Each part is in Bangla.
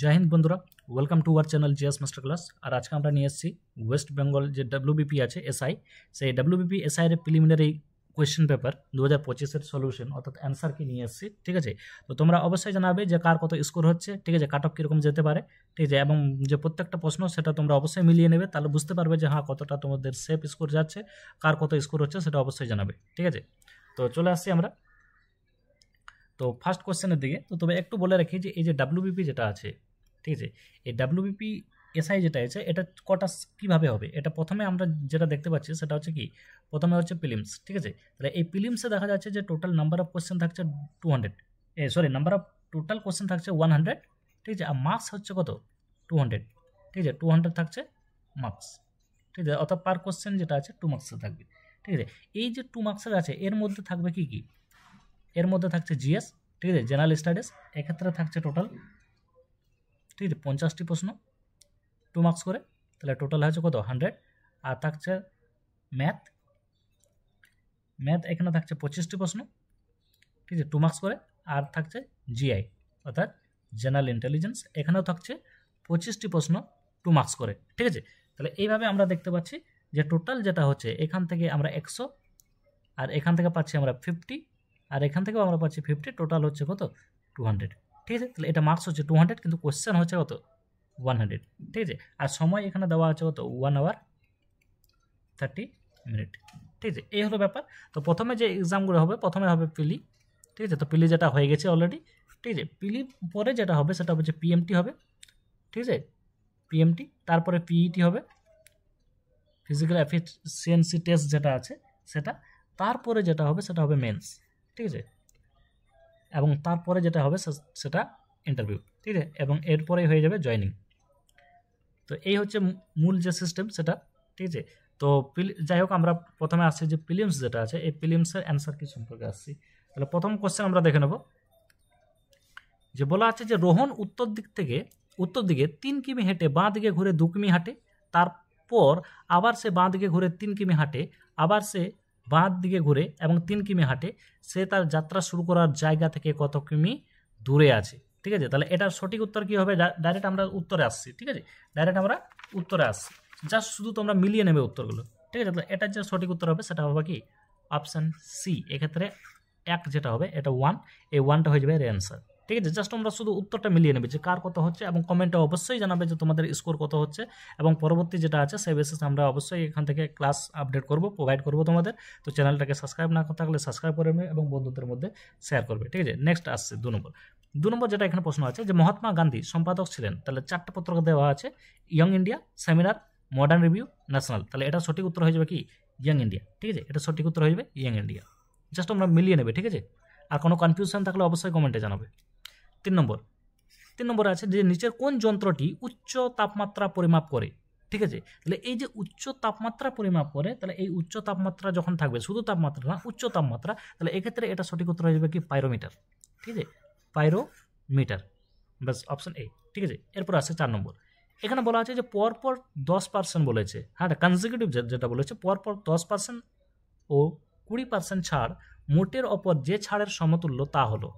জয় হিন্দ বন্ধুরা, welcome to our channel GS master class. আর আজকে আমরা নিয়ে এসেছি ওয়েস্ট বেঙ্গল যে ডাব্লিউবিপি আছে এসআই, সেই ডাব্লিউবিপি এসআই এর প্রিলিমিনারি কোয়েশ্চেন পেপার 2025-এর সলিউশন অর্থাৎ অ্যান্সার কি নিয়ে এসেছি। ঠিক আছে, তো তোমরা অবশ্যই জানাবে যে কার কত স্কোর হচ্ছে, ঠিক আছে, কাট অফ কীরকম যেতে পারে, ঠিক আছে, এবং যে প্রত্যেকটা প্রশ্ন সেটা তোমরা অবশ্যই মিলিয়ে নেবে, তাহলে বুঝতে পারবে যে হ্যাঁ কতটা তোমাদের সেফ স্কোর যাচ্ছে, কার কত স্কোর হচ্ছে সেটা অবশ্যই জানাবে। ঠিক আছে, তো চলে আসছি আমরা তো ফার্স্ট কোশ্চেনের দিকে। তো তবে একটু বলে রাখি যে এই যে ডাব্লিউবিপি যেটা আছে, ঠিক আছে, এই ডাব্লিউবিপি এসআই যেটা আছে এটা কটা কীভাবে হবে, এটা প্রথমে আমরা যেটা দেখতে পাচ্ছি সেটা হচ্ছে কি, প্রথমে হচ্ছে প্রিলিমস। ঠিক আছে, তাহলে এই প্রিলিমসে দেখা যাচ্ছে যে টোটাল নাম্বার অফ কোশ্চেন থাকছে 200, নাম্বার অফ টোটাল কোশ্চেন থাকছে 100, ঠিক আছে, আর মার্কস হচ্ছে কত 200, ঠিক আছে, 200 থাকছে মার্কস, ঠিক আছে, অর্থাৎ পার কোশ্চেন যেটা আছে 2 মার্কসের থাকবে। ঠিক আছে, এই যে 2 মার্কসের আছে এর মধ্যে থাকবে কি কি, এর মধ্যে থাকছে জিএস, ঠিক আছে, জেনারেল স্টাডিজ, এক্ষেত্রে থাকছে টোটাল, ঠিক আছে, 50টি প্রশ্ন 2 মার্কস করে, তাহলে টোটাল হচ্ছে কত 100। আর থাকছে ম্যাথ এখানে থাকছে 25টি প্রশ্ন, ঠিক আছে, 2 মার্কস করে। আর থাকছে জিআই অর্থাৎ জেনারেল ইন্টেলিজেন্স, এখানেও থাকছে 25টি প্রশ্ন 2 মার্কস করে। ঠিক আছে, তাহলে এইভাবে আমরা দেখতে পাচ্ছি যে টোটাল যেটা হচ্ছে এখান থেকে আমরা 100, আর এখান থেকে পাচ্ছি আমরা 50, আর এখান থেকেও আমরা পাচ্ছি 50, টোটাল হচ্ছে কত 200। ঠিক আছে, তাহলে এটা মার্কস হচ্ছে 200, কিন্তু কোশ্চেন হচ্ছে কত 100। ঠিক আছে, আর সময় এখানে দেওয়া আছে কত 1 আওয়ার 30 মিনিট। ঠিক আছে, এই হলো ব্যাপার। তো প্রথমে যে এক্সামগুলো হবে, প্রথমে হবে পিলি, ঠিক আছে, তো পিলি যেটা হয়ে গেছে অলরেডি। ঠিক আছে, পিলি পরে যেটা হবে সেটা হচ্ছে পিএমটি হবে, ঠিক আছে, পিএমটি, তারপরে পিইটি হবে, ফিজিক্যাল এফিসিয়েন্সি টেস্ট যেটা আছে সেটা, তারপরে যেটা হবে সেটা হবে মেন্স, ঠিক আছে, এবং তারপরে যেটা হবে সেটা ইন্টারভিউ, ঠিক আছে, এবং এরপরেই হয়ে যাবে জয়নিং। তো এই হচ্ছে মূল যে সিস্টেম সেটা। ঠিক আছে, তো যাই হোক আমরা প্রথমে আসছি যে প্রিলিমস যেটা আছে, এই প্রিলিমসের অ্যান্সার কি সম্পর্কে আসছি। তাহলে প্রথম কোশ্চেন আমরা দেখে নেব, যে বলা আছে যে রোহন উত্তর দিকে 3 কিমি হেঁটে বাঁ দিকে ঘুরে 2 কিমি হাঁটে, তারপর আবার সে বাঁ দিকে ঘুরে 3 কিমি হাঁটে, আবার সে বাঁ দিকে ঘুরে এবং 3 কিমি হাঁটে, সে তার যাত্রা শুরু করার জায়গা থেকে কত কিমি দূরে আছে। ঠিক আছে, তাহলে এটার সঠিক উত্তর কী হবে, ডাইরেক্ট আমরা উত্তরে আসছি। ঠিক আছে, ডাইরেক্ট আমরা উত্তরে আসছি, জাস্ট শুধু তোমরা মিলিয়ে নেবে উত্তরগুলো। ঠিক আছে, তাহলে এটার যে সঠিক উত্তর হবে সেটা হবে কি অপশান সি, এক্ষেত্রে 1 যেটা হবে এটা 1, এই 1টা হয়ে যাবে এর অ্যান্সার। ঠিক আছে, জাস্ট তোমরা শুধু উত্তরটা মিলিয়ে নেবে যে কার কত হচ্ছে, এবং কমেন্টে অবশ্যই জানাবে যে তোমাদের স্কোর কত হচ্ছে, এবং পরবর্তী যেটা আছে সেই বেসিসে আমরা অবশ্যই এখান থেকে ক্লাস আপডেট করব, প্রোভাইড করব তোমাদের। তো চ্যানেলটাকে সাবস্ক্রাইব না থাকলে সাবস্ক্রাইব করে নেবে এবং বন্ধুদের মধ্যে শেয়ার করবে। ঠিক আছে, নেক্সট আসছে 2 নম্বর যেটা এখানে প্রশ্ন আছে যে মহাত্মা গান্ধী সম্পাদক ছিলেন, তাহলে 4টা পত্রিকা দেওয়া আছে, young India, seminar, modern review, national, তাহলে এটা সঠিক উত্তর হয়ে যাবে কি ইয়ং ইন্ডিয়া। ঠিক আছে, এটা সঠিক উত্তর হয়ে যাবে ইয়ং ইন্ডিয়া, জাস্ট আমরা মিলিয়ে নেবে। ঠিক আছে, আর কোনো কনফিউশন থাকলে অবশ্যই কমেন্টে জানাবে। 3 নম্বর আছে যে নিচের কোন যন্ত্রটি উচ্চ তাপমাত্রা পরিমাপ করে। ঠিক আছে, তাহলে এই যে উচ্চ তাপমাত্রা পরিমাপ করে, তাহলে এই উচ্চ তাপমাত্রা যখন থাকবে, শুধু তাপমাত্রা না উচ্চ তাপমাত্রা, তাহলে এক্ষেত্রে এটা সঠিক উত্তর হয়ে যাবে কি পাইরোমিটার। ঠিক আছে, পাইরোমিটার, বাস অপশন এ। ঠিক আছে, এরপর আসছে 4 নম্বর, এখানে বলা আছে যে পরপর 10% বলেছে, হ্যাঁ কনজিকিউটিভ যেটা বলেছে পরপর 10% ও 20% ছাড় মোটের ওপর যে ছাড়ের সমতুল্য তা হলো।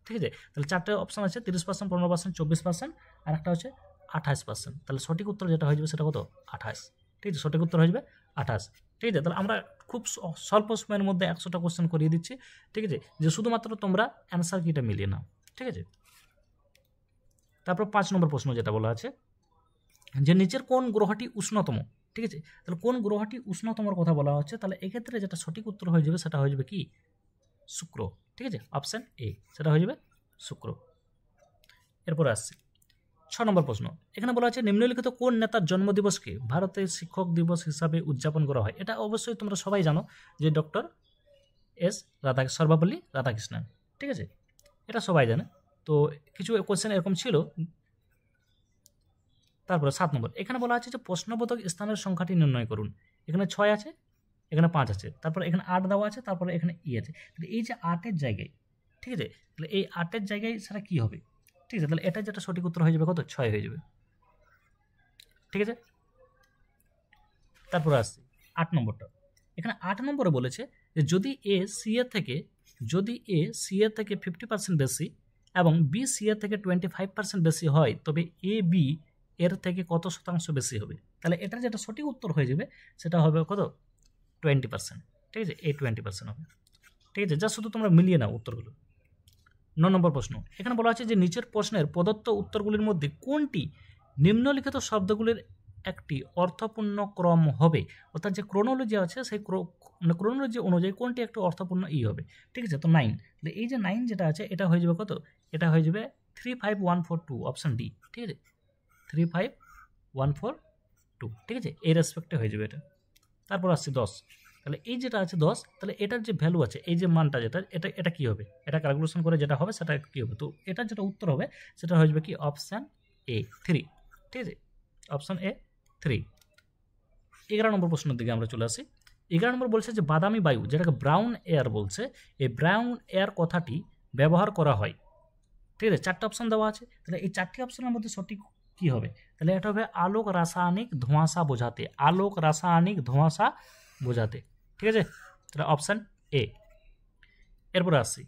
ঠিক আছে, তাহলে 4টে অপশান আছে, 30%, 15%, 24%, আর একটা হচ্ছে 28%। তাহলে সঠিক উত্তর যেটা হয়ে যাবে সেটা কত 28। ঠিক আছে, সঠিক উত্তর হয়ে যাবে 28। ঠিক আছে, তাহলে আমরা খুব স্বল্প সময়ের মধ্যে 100টা কোশ্চেন করিয়ে দিচ্ছি। ঠিক আছে, যে শুধুমাত্র তোমরা অ্যান্সার কিটা মিলিয়ে নাও। ঠিক আছে, তারপর 5 নম্বর প্রশ্ন যেটা বলা আছে যে নিচের কোন গ্রহটি উষ্ণতম। ঠিক আছে, তাহলে কোন গ্রহটি উষ্ণতমর কথা বলা হচ্ছে, তাহলে এক্ষেত্রে যেটা সঠিক উত্তর হয়ে যাবে সেটা হয়ে যাবে কি শুক্র। ঠিক আছে, অপশান এ, সেটা হয়ে যাবে শুক্র। এরপরে আসছে 6 নম্বর প্রশ্ন, এখানে বলা আছে নিম্নলিখিত কোন নেতার জন্মদিবসকে ভারতের শিক্ষক দিবস হিসাবে উদযাপন করা হয়। এটা অবশ্যই তোমরা সবাই জানো যে ডক্টর সর্বপল্লী রাধাকৃষ্ণন। ঠিক আছে, এটা সবাই জানে। তো কিছু কোশ্চেন এরকম ছিল। তারপরে 7 নম্বর, এখানে বলা আছে যে প্রশ্নবোধক স্থানের সংখ্যাটি নির্ণয় করুন। এখানে 6 আছে, এখানে 5 আছে, তারপরে এখানে 8 দেওয়া আছে, তারপরে এখানে আছে। তাহলে এই যে 8-এর জায়গায়, ঠিক আছে, তাহলে এই 8-এর জায়গায় সেটা কী হবে। ঠিক আছে, তাহলে এটা যেটা সঠিক উত্তর হয়ে যাবে কত 6 হয়ে যাবে। ঠিক আছে, তারপরে আসছি 8 নম্বরটা, এখানে 8 নম্বরে বলেছে যে যদি এ সি এর থেকে 50% বেশি, এবং বি সি এর থেকে 25% বেশি হয়, তবে এ বি এর থেকে কত শতাংশ বেশি হবে? তাহলে এটার যেটা সঠিক উত্তর হয়ে যাবে সেটা হবে কত? 20%। ঠিক আছে, এই 20% হবে। ঠিক আছে, যা শুধু তোমরা মিলিয়ে নাও উত্তরগুলো। 9 নম্বর প্রশ্ন, এখানে বলা আছে যে নিচের প্রশ্নের প্রদত্ত উত্তরগুলির মধ্যে কোনটি নিম্নলিখিত শব্দগুলির একটি অর্থপূর্ণ ক্রম হবে? অর্থাৎ যে ক্রোনোলজি আছে সেই ক্রোনোলজি অনুযায়ী কোনটি একটু অর্থপূর্ণ হবে? ঠিক আছে, তো 9, তাহলে এই যে 9 যেটা আছে এটা হয়ে যাবে কত? এটা হয়ে যাবে 35142, অপশন ডি। ঠিক আছে, 35142। ঠিক আছে, এই রেসপেক্টে হয়ে যাবে এটা। তারপর আসছে 10, তাহলে এই যেটা আছে 10, তাহলে এটার যে ভ্যালু আছে, এই যে মানটা যেটা, এটা কি হবে? এটা ক্যালকুলেশন করে যেটা হবে সেটা কি হবে? তো এটার যেটা উত্তর হবে সেটা হয়ে যাবে কি? Option A 3। ঠিক আছে, অপশান এ 3। 11 নম্বর প্রশ্নের দিকে আমরা চলে আসি। 11 নম্বর বলছে যে বাদামি বায়ু, যেটাকে ব্রাউন এয়ার বলছে, এই ব্রাউন এয়ার কথাটি ব্যবহার করা হয়। ঠিক আছে, 4টা অপশান দেওয়া আছে, তাহলে এই 4টি অপশানের মধ্যে সঠিক কি হবে? তাহলে এটা হবে আলোক রাসায়নিক ধোঁয়াশা বোঝাতে, আলোক রাসায়নিক ধোঁয়াশা বোঝাতে। ঠিক আছে, তাহলে অপশান এ। এরপরে আসছি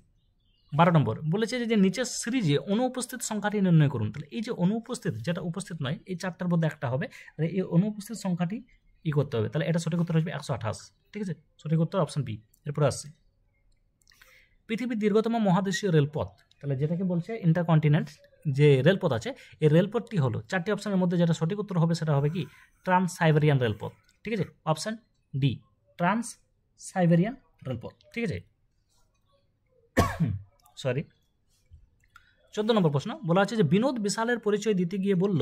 12 নম্বর, বলেছে যে নিচের সিরিজে অনুপস্থিত সংখ্যাটি নির্ণয় করুন। তাহলে এই যে অনুপস্থিত, যেটা উপস্থিত নয়, এই 4টার মধ্যে একটা হবে, তাহলে এই অনুপস্থিত সংখ্যাটি করতে হবে। তাহলে এটা সঠিক উত্তর হবে 128। ঠিক আছে, সঠিক উত্তর অপশান বি। এরপরে আসছি পৃথিবীর দীর্ঘতম মহাদেশীয় রেলপথ, তাহলে যেটাকে বলছে ইন্টারকন্টিনেন্ট যে রেলপথ আছে, এই রেলপথটি হলো 4টি অপশানের মধ্যে যেটা সঠিক উত্তর হবে সেটা হবে কি? ট্রান্স সাইবেরিয়ান রেলপথ। ঠিক আছে, অপশান ডি, ট্রান্স সাইবেরিয়ান রেলপথ। ঠিক আছে, সরি। 14 নম্বর প্রশ্ন, বলা আছে যে বিনোদ বিশালের পরিচয় দিতে গিয়ে বলল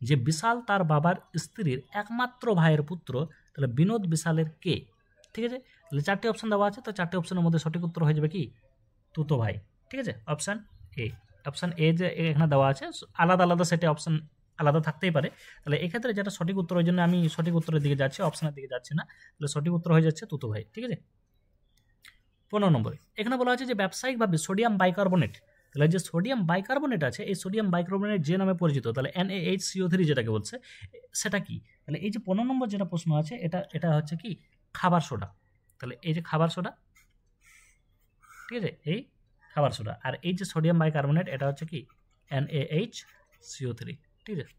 যে বিশাল তার বাবার স্ত্রীর একমাত্র ভাইয়ের পুত্র। তাহলে বিনোদ বিশালের কে? ঠিক আছে, তাহলে 4টি অপশান দেওয়া আছে, তো 4টি অপশানের মধ্যে সঠিক উত্তর হয়ে যাবে কি? তুতো ভাই। ঠিক আছে, অপশান এ। অপশান এ যে এখানে দেওয়া আছে, আলাদা আলাদা সেটে অপশান আলাদা থাকতেই পারে। তাহলে এক্ষেত্রে যেটা সঠিক উত্তর, ওই জন্য আমি সঠিক উত্তরের দিকে যাচ্ছি, অপশানের দিকে যাচ্ছি না। তাহলে সঠিক উত্তর হয়ে যাচ্ছে তুতো ভাই। ঠিক আছে, 15 নম্বরে এখানে বলা আছে যে ব্যবসায়িকভাবে সোডিয়াম বাইকার্বনেট, তাহলে যে সোডিয়াম বাইকার্বনেট আছে, এই সোডিয়াম বাইকার্বনেট যে নামে পরিচিত, তাহলে NaHCO3 যেটাকে বলছে, সেটা কি? তাহলে এই যে 15 নম্বর যেটা প্রশ্ন আছে, এটা হচ্ছে কি? খাবার সোডা। তাহলে এই যে খাবার সোডা, ঠিক আছে, এই খাবার সোডা। আর এই যে সোডিয়াম বাইকার্বনেট, এটা হচ্ছে কি? NaHCO3। ঠিক আছে,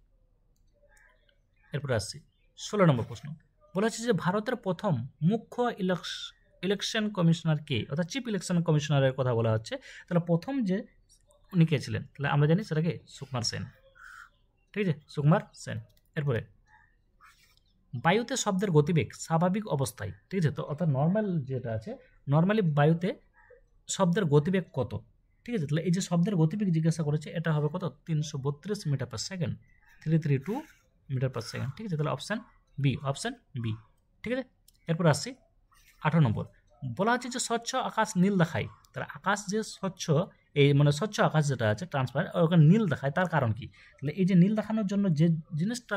এরপরে আসছি 16 নম্বর প্রশ্ন, বলা হচ্ছে যে ভারতের প্রথম মুখ্য ইলেকশন কমিশনার কে? অর্থাৎ চিফ ইলেকশন কমিশনারের কথা বলা হচ্ছে। তাহলে প্রথম যে উনি কে ছিলেন? তাহলে আমরা জানি সেটাকে সুকুমার সেন। ঠিক আছে, সুকুমার সেন। এরপরে বায়ুতে শব্দের গতিবেগ স্বাভাবিক অবস্থায়, ঠিক আছে, তো অর্থাৎ নর্মাল যেটা আছে, নর্মালি বায়ুতে শব্দের গতিবেগ কত? ঠিক আছে, তাহলে এই যে শব্দের গতিবেগ জিজ্ঞাসা করেছে, এটা হবে কত? 332 metre per second, 332 metre per second. ঠিক আছে, তাহলে অপশান বি, অপশান বি। ঠিক আছে, এরপর আসছি 18 নম্বর, বলা হচ্ছে যে স্বচ্ছ আকাশ নীল দেখায়। তাহলে আকাশ যে স্বচ্ছ, এই মানে স্বচ্ছ আকাশ যেটা আছে ট্রান্সপারেন্ট, ওখানে নীল দেখায়, তার কারণ কি? তাহলে এই যে নীল দেখানোর জন্য যে জিনিসটা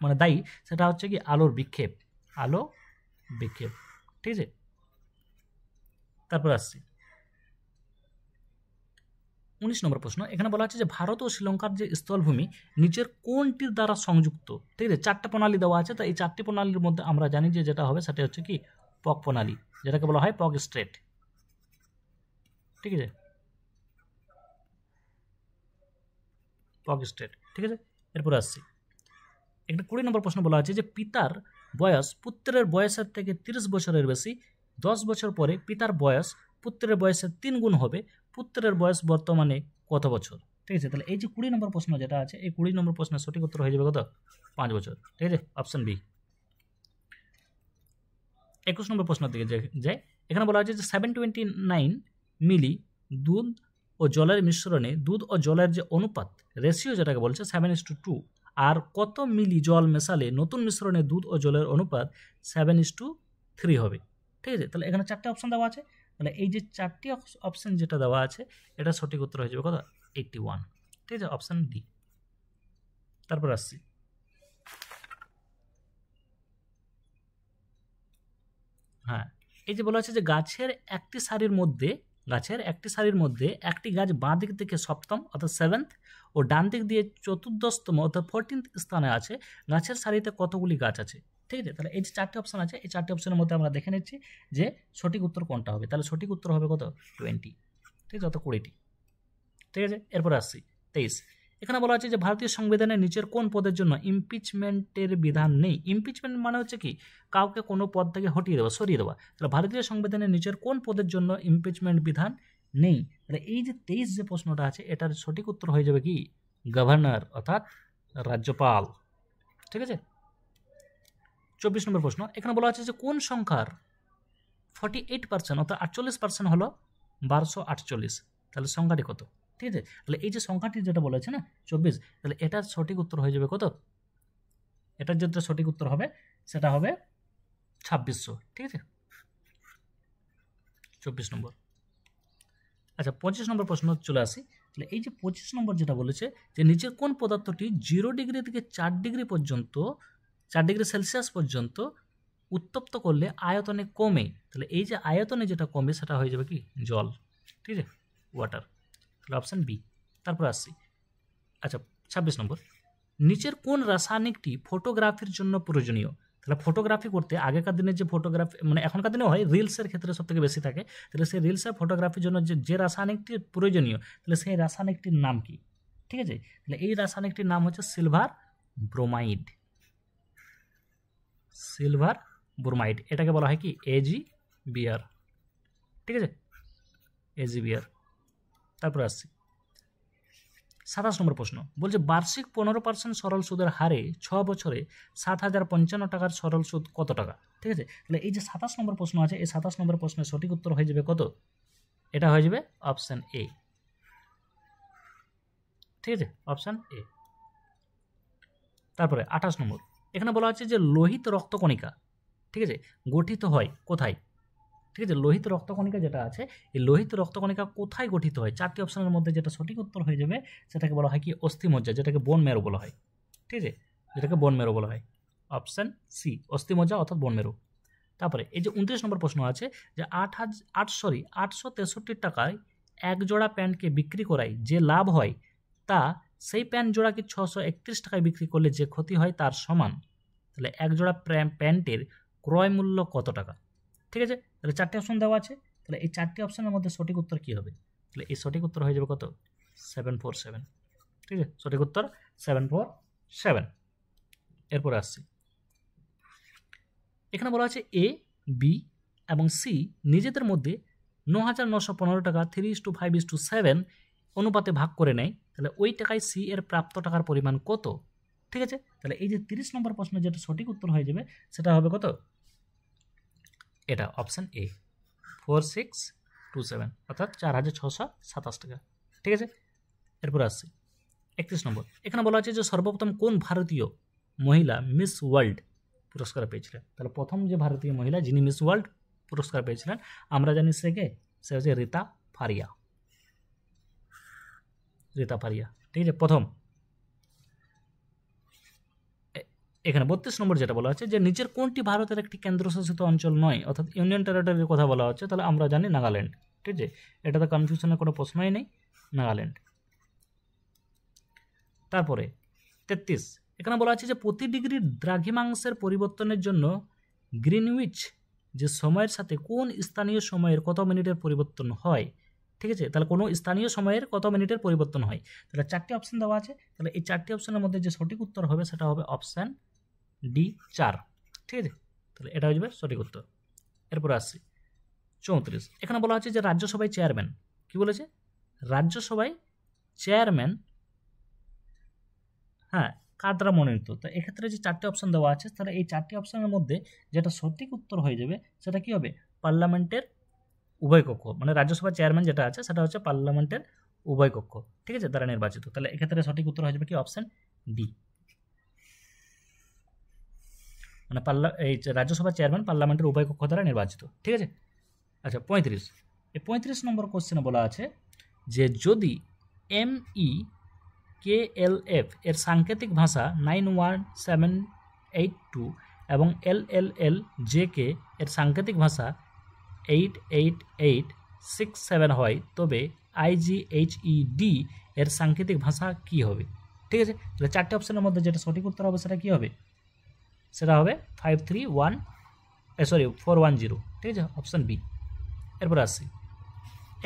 মানে দায়ী, সেটা হচ্ছে কি? আলোর বিক্ষেপ, আলো বিক্ষেপ। ঠিক আছে, তারপর আসছি 19 নম্বর প্রশ্ন, এখানে বলা হচ্ছে যে ভারত ও শ্রীলঙ্কার যে স্থলভূমি নিচের কোনটির দ্বারা সংযুক্ত? ঠিক আছে, 4টা প্রণালী দেওয়া আছে, তো এই 4টি প্রণালীর মধ্যে আমরা জানি যে যেটা হবে সেটা হচ্ছে কি? পক প্রণালী, যেটাকে বলা হয় পক স্ট্রেট। ঠিক আছে, পক স্ট্রেট। ঠিক আছে, এরপরে আসছি একটা 20 নম্বর প্রশ্ন, বলা আছে যে পিতার বয়স পুত্রের বয়সের থেকে 30 বছরের বেশি, 10 বছর পরে পিতার বয়স পুত্রের বয়সের 3 গুণ হবে, পুত্রের বয়স বর্তমানে কত বছর? ঠিক আছে, তাহলে এই যে 20 নম্বর প্রশ্ন যেটা আছে, এই 20 নম্বর প্রশ্নের সঠিক উত্তর হয়ে যাবে কত? 5 বছর। ঠিক আছে, অপশন বি। 21 নম্বর প্রশ্নের দিকে যাই, এখানে বলা হচ্ছে যে 729 মিলি দুধ ও জলের মিশ্রণে দুধ ও জলের যে অনুপাত, রেশিও যেটাকে বলছে 7:2, আর কত মিলি জল মেশালে নতুন মিশ্রণে দুধ ও জলের অনুপাত 7:3 হবে? ঠিক আছে, তাহলে এখানে 4টে অপশন দেওয়া আছে, তাহলে এই যে 4টি অপশন যেটা দেওয়া আছে, এটা সঠিক উত্তর হয়ে যাবে কত? 81। ঠিক আছে, অপশন ডি। তারপর আসছি হ্যাঁ, এই যে বলা আছে যে গাছের একটি সারির মধ্যে একটি গাছ বাঁ দিক থেকে সপ্তম অর্থাৎ 7th ও ডান দিক দিয়ে 14তম অর্থাৎ 14th স্থানে আছে, গাছের সারিতে কতগুলি গাছ আছে? ঠিক আছে, তাহলে এই যে 4টি অপশন আছে, এই 4টি অপশনের মধ্যে আমরা দেখে নিচ্ছি যে সঠিক উত্তর কোনটা হবে। তাহলে সঠিক উত্তর হবে কত? 20। ঠিক আছে, অত 20টি। ঠিক আছে, এরপরে আসছি 23। এখানে বলা আছে যে ভারতীয় সংবিধানের নিচের কোন পদের জন্য ইমপিচমেন্টের বিধান নেই। ইমপিচমেন্ট মানে হচ্ছে কি, কাউকে কোনো পদ থেকে হটিয়ে দেওয়া, সরিয়ে দেওয়া। তাহলে ভারতীয় সংবিধানের নিচের কোন পদের জন্য ইমপিচমেন্ট বিধান নেই। তাহলে এই যে 23 যে প্রশ্নটা আছে, এটার সঠিক উত্তর হয়ে যাবে কি গভর্নর অর্থাৎ রাজ্যপাল। ঠিক আছে। 24 নম্বর প্রশ্ন, এখানে বলা আছে যে কোন সংখ্যার 48% অর্থাৎ 48% হলো 1248। তাহলে সংখ্যাটি কত। ঠিক আছে, তাহলে এই যে সংখ্যাটি যেটা বলেছে না 24, তাহলে এটার সঠিক উত্তর হয়ে যাবে কত, এটার যেটা সঠিক উত্তর হবে সেটা হবে 2600। ঠিক আছে, 24 নম্বর। আচ্ছা 25 নম্বর প্রশ্ন চলে আসি। তাহলে এই যে 25 নম্বর যেটা বলেছে যে নিচের কোন পদার্থটি 0 ডিগ্রি থেকে 4 ডিগ্রি পর্যন্ত 4 ডিগ্রি সেলসিয়াস পর্যন্ত উত্তপ্ত করলে আয়তনে কমে। তাহলে এই যে আয়তনে যেটা কমে সেটা হয়ে যাবে কি জল। ঠিক আছে, ওয়াটার। তাহলে অপশান বি। তারপর আসছি। আচ্ছা 26 নম্বর, নিচের কোন রাসায়নিকটি ফটোগ্রাফির জন্য প্রয়োজনীয়। তাহলে ফটোগ্রাফি করতে আগেকার দিনে যে ফটোগ্রাফি মানে এখনকার দিনেও হয়, রিলসের ক্ষেত্রে সবথেকে বেশি থাকে। তাহলে সেই রিলসের ফটোগ্রাফির জন্য যে রাসায়নিকটি প্রয়োজনীয়, তাহলে সেই রাসায়নিকটির নাম কি। ঠিক আছে, তাহলে এই রাসায়নিকটির নাম হচ্ছে সিলভার ব্রোমাইড। সিলভার ব্রোমাইড, এটাকে বলা হয় কি AgBr। ঠিক আছে, AgBr। তারপর আসছি 27 নম্বর প্রশ্ন, বলছে বার্ষিক 15% সরল সুদের হারে 6 বছরে 7055 টাকার সরল সুদ কত টাকা। ঠিক আছে, তাহলে এই যে 27 নম্বর প্রশ্ন আছে, এই 27 নম্বর প্রশ্নের সঠিক উত্তর হয়ে যাবে কত, এটা হয়ে যাবে অপশান এ। ঠিক আছে, অপশান এ। তারপরে 28 নম্বর, এখানে বলা আছে যে লোহিত রক্তকণিকা, ঠিক আছে, গঠিত হয় কোথায়। ঠিক আছে, লোহিত রক্তকণিকা যেটা আছে, এই লোহিত রক্তকণিকা কোথায় গঠিত হয়। 4টি অপশনের মধ্যে যেটা সঠিক উত্তর হয়ে যাবে সেটাকে বলা হয় কি অস্থিমজ্জা, যেটাকে বোন ম্যারো বলা হয়। ঠিক আছে, যেটাকে বোন ম্যারো বলা হয়। অপশান সি, অস্থিমজ্জা অর্থাৎ বোন ম্যারো। তারপরে এই যে 29 নম্বর প্রশ্ন আছে যে 863 টাকায় এক জোড়া প্যান্টকে বিক্রি করায় যে লাভ হয় তা সেই প্যান্ট জোড়াকে 631 টাকায় বিক্রি করলে যে ক্ষতি হয় তার সমান। তাহলে এক জোড়া প্যান্টের ক্রয় মূল্য কত টাকা। ঠিক আছে, তাহলে 4টি অপশন দেওয়া আছে। তাহলে এই 4টি অপশনের মধ্যে সঠিক উত্তর কী হবে, তাহলে এই সঠিক উত্তর হয়ে যাবে কত 747। ঠিক আছে, সঠিক উত্তর 747। এরপরে আসছি, এখানে বলা আছে এ, বি এবং সি নিজেদের মধ্যে 9915 টাকা 3:5:7 অনুপাতে ভাগ করে নেয়। তাহলে ওই টাকায় সি এর প্রাপ্ত টাকার পরিমাণ কত। ঠিক আছে, তাহলে এই যে 30 নম্বর প্রশ্ন যেটা সঠিক উত্তর হয়ে যাবে সেটা হবে কত, এটা অপশান এ 4627 অর্থাৎ 4627 টাকা। ঠিক আছে, এরপর আসছি 31 নম্বর, এখানে বলা আছে যে সর্বপ্রথম কোন ভারতীয় মহিলা মিস ওয়ার্ল্ড পুরস্কার পেয়েছিলেন। তাহলে প্রথম যে ভারতীয় মহিলা যিনি মিস ওয়ার্ল্ড পুরস্কার পেয়েছিলেন আমরা জানি সে কে, সে হচ্ছে রীতা ফারিয়া। রীতা ফারিয়া, ঠিক আছে, প্রথম। এখানে 32 নম্বর যেটা বলা আছে যে নিচের কোনটি ভারতের একটি কেন্দ্রশাসিত অঞ্চল নয়, অর্থাৎ ইউনিয়ন টেরিটরির কথা বলা হচ্ছে। তাহলে আমরা জানি নাগাল্যান্ড। ঠিক আছে, এটাতে কনফিউশনের কোনো প্রশ্নই নেই, নাগাল্যান্ড। তারপরে 33, এখানে বলা আছে যে প্রতি ডিগ্রি দ্রাঘিমাংশের পরিবর্তনের জন্য গ্রিনউইচ যে সময়ের সাথে কোন স্থানীয় সময়ের কত মিনিটের পরিবর্তন হয়। ঠিক আছে, তাহলে কোনো স্থানীয় সময়ের কত মিনিটের পরিবর্তন হয়। তাহলে 4টি অপশন দেওয়া আছে। তাহলে এই 4টি অপশনের মধ্যে যে সঠিক উত্তর হবে সেটা হবে অপশান ডি 4। ঠিক আছে, তাহলে এটা হয়ে যাবে সঠিক উত্তর। এরপর আসছি 34, এখানে বলা আছে যে রাজ্যসভায় চেয়ারম্যান, কি বলেছে, রাজ্যসভায় চেয়ারম্যান হ্যাঁ কার দ্বারা মনোনীত। তো এক্ষেত্রে যে 4টি অপশন দেওয়া আছে, তাহলে এই 4টি অপশনের মধ্যে যেটা সঠিক উত্তর হয়ে যাবে সেটা কি হবে, পার্লামেন্টের উভয় কক্ষ, মানে রাজ্যসভার চেয়ারম্যান যেটা আছে সেটা হচ্ছে পার্লামেন্টের উভয় কক্ষ। ঠিক আছে, দ্বারা নির্বাচিত। তাহলে এক্ষেত্রে সঠিক উত্তর হয়ে যাবে কি অপশন ডি, মানে এই রাজ্যসভার চেয়ারম্যান পার্লামেন্টের উভয় কক্ষ দ্বারা নির্বাচিত। ঠিক আছে, আচ্ছা 35, এই 35 নম্বর কোশ্চেনে বলা আছে যে যদি MEKLF এর সাংকেতিক ভাষা 91782 এবং LLLJK এর সাংকেতিক ভাষা 88867 হয়, তবে IGHED এর সাংকেতিক ভাষা কি হবে। ঠিক আছে, তাহলে 4টি অপশনের মধ্যে যেটা সঠিক উত্তর হবে সেটা কি হবে, সেটা হবে 410। ঠিক আছে, অপশান বি। এরপর আসছি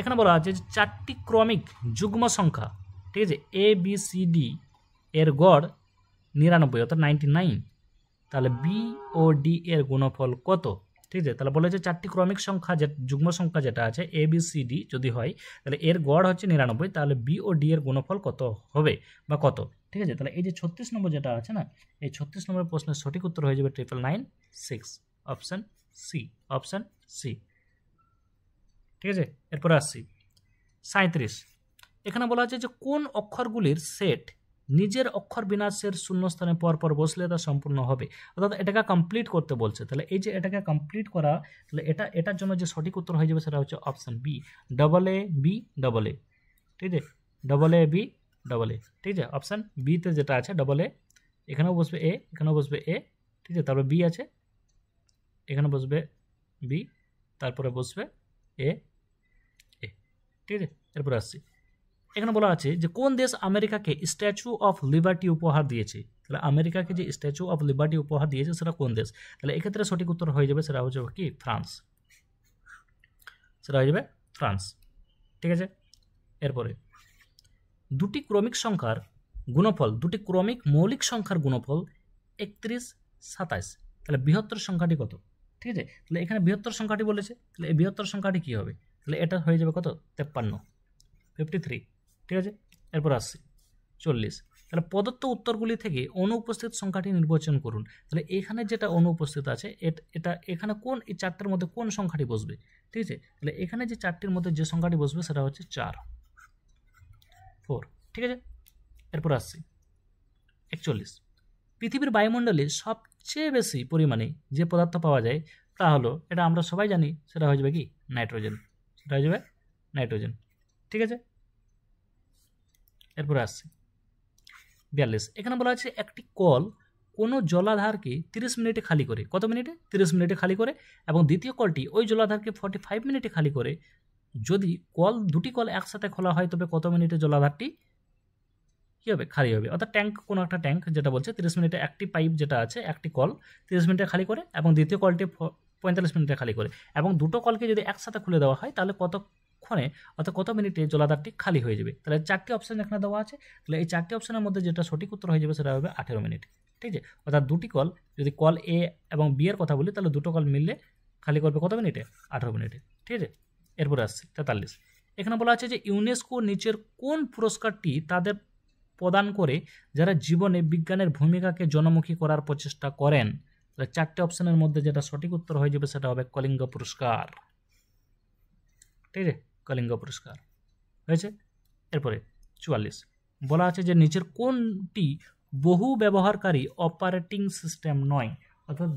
এখানে বলা আছে যে 4টি ক্রমিক যুগ্ম সংখ্যা, ঠিক আছে, এ বি সি ডি এর গড় 99 অর্থাৎ 99, তাহলে বি ও ডি এর গুণফল কত? ঠিক আছে, তাহলে বলেছে 4টি ক্রমিক সংখ্যা যে যুগ্ম সংখ্যা যেটা আছে এ বি সি ডি যদি হয় তাহলে এর গড় হচ্ছে 99, তাহলে বি ও ডি এর গুণফল কত হবে বা কত? ঠিক আছে, তাহলে এই যে 36 নম্বর যেটা আছে না, এই 36 নম্বর প্রশ্নের সঠিক উত্তর হয়ে যাবে 9996, অপশন সি, অপশন সি। ঠিক আছে, এরপরে আসছি 37। এখানে বলা আছে যে কোন অক্ষরগুলির সেট নিজের অক্ষর বিন্যাসের শূন্যস্থানে পরপর বসলে তা সম্পূর্ণ হবে, অর্থাৎ এটাকে কমপ্লিট করতে বলছে। তাহলে এই যে এটাকে কমপ্লিট করা, তাহলে এটার জন্য যে সঠিক উত্তর হয়ে যাবে সেটা হচ্ছে option B, double A B double A. ঠিক আছে, double A B double A. ঠিক আছে, অপশন বিতে যেটা আছে ডবল এ, এখানেও বসবে এ, এখানেও বসবে এ। ঠিক আছে, তারপরে বি আছে, এখানে বসবে বি, তারপরে বসবে এ এ। ঠিক আছে, এরপরে আসছি, এখানে বলা আছে যে কোন দেশ আমেরিকাকে স্ট্যাচু অফ লিবার্টি উপহার দিয়েছে। তাহলে আমেরিকাকে যে স্ট্যাচু অফ লিবার্টি উপহার দিয়েছে সেটা কোন দেশ? তাহলে এক্ষেত্রে সঠিক উত্তর হয়ে যাবে সেটা হচ্ছে কি ফ্রান্স, সেটা হয়ে যাবে ফ্রান্স। ঠিক আছে, এরপরে দুটি ক্রমিক সংখ্যার গুণফল, দুটি ক্রমিক মৌলিক সংখ্যার গুণফল 31, 27, তাহলে বৃহত্তর সংখ্যাটি কত? ঠিক আছে, তাহলে এখানে বৃহত্তর সংখ্যাটি বলেছে, তাহলে এই বৃহত্তর সংখ্যাটি কী হবে? তাহলে এটা হয়ে যাবে কত? 53, 53। ঠিক আছে, এরপর আসছি 40। তাহলে প্রদত্ত উত্তরগুলি থেকে অনুপস্থিত সংখ্যাটি নির্বাচন করুন। তাহলে এখানে যেটা অনুপস্থিত আছে এটা এখানে কোন এই 4টার মধ্যে কোন সংখ্যাটি বসবে? ঠিক আছে, তাহলে এখানে যে 4টির মধ্যে যে সংখ্যাটি বসবে সেটা হচ্ছে 4, 4। ঠিক আছে, এরপর আসছি 41। পৃথিবীর বায়ুমণ্ডলে সবচেয়ে বেশি পরিমাণে যে পদার্থ পাওয়া যায় তা হলো, এটা আমরা সবাই জানি, সেটা হয়ে যাবে কি নাইট্রোজেন, সেটা হয়ে যাবে নাইট্রোজেন। ঠিক আছে, এরপরে আসছি 42। এখানে বলা আছে একটি কল কোনো জলাধারকে 30 মিনিটে খালি করে, কত মিনিটে? 30 মিনিটে খালি করে, এবং দ্বিতীয় কলটি ওই জলাধারকে 45 মিনিটে খালি করে। যদি দুটি কল একসাথে খোলা হয় তবে কত মিনিটে জলাধারটি কী হবে? খালি হবে। অর্থাৎ ট্যাঙ্ক, কোনো একটা ট্যাঙ্ক যেটা বলছে 30 মিনিটে একটি পাইপ যেটা আছে একটি কল 30 মিনিটে খালি করে এবং দ্বিতীয় কলটি 45 মিনিটে খালি করে, এবং দুটো কলকে যদি একসাথে খুলে দেওয়া হয় তাহলে কতক্ষণে অর্থাৎ কত মিনিটে জলাধারটি খালি হয়ে যাবে? তাহলে 4টি অপশান এখানে দেওয়া আছে, তাহলে এই 4টি অপশানের মধ্যে যেটা সঠিক উত্তর হয়ে যাবে সেটা হবে 18 মিনিট। ঠিক আছে, অর্থাৎ দুটি কল, যদি কল এ এবং বি এর কথা বলি তাহলে দুটো কল মিললে খালি করবে কত মিনিটে? 18 মিনিটে। ঠিক আছে, এরপরে আসছে 43। এখানে বলা আছে যে ইউনেস্কো নিচের কোন পুরস্কারটি তাদের প্রদান করে যারা জীবনে বিজ্ঞানের ভূমিকাকে জনমুখী করার প্রচেষ্টা করেন? তাহলে 4টে অপশনের মধ্যে যেটা সঠিক উত্তর হয়ে যাবে সেটা হবে কলিঙ্গ পুরস্কার। ঠিক আছে, কলিঙ্গ পুরস্কার হয়েছে। এরপরে 44 বলা আছে যে নিচের কোনটি বহু ব্যবহারকারী অপারেটিং সিস্টেম নয়, অর্থাৎ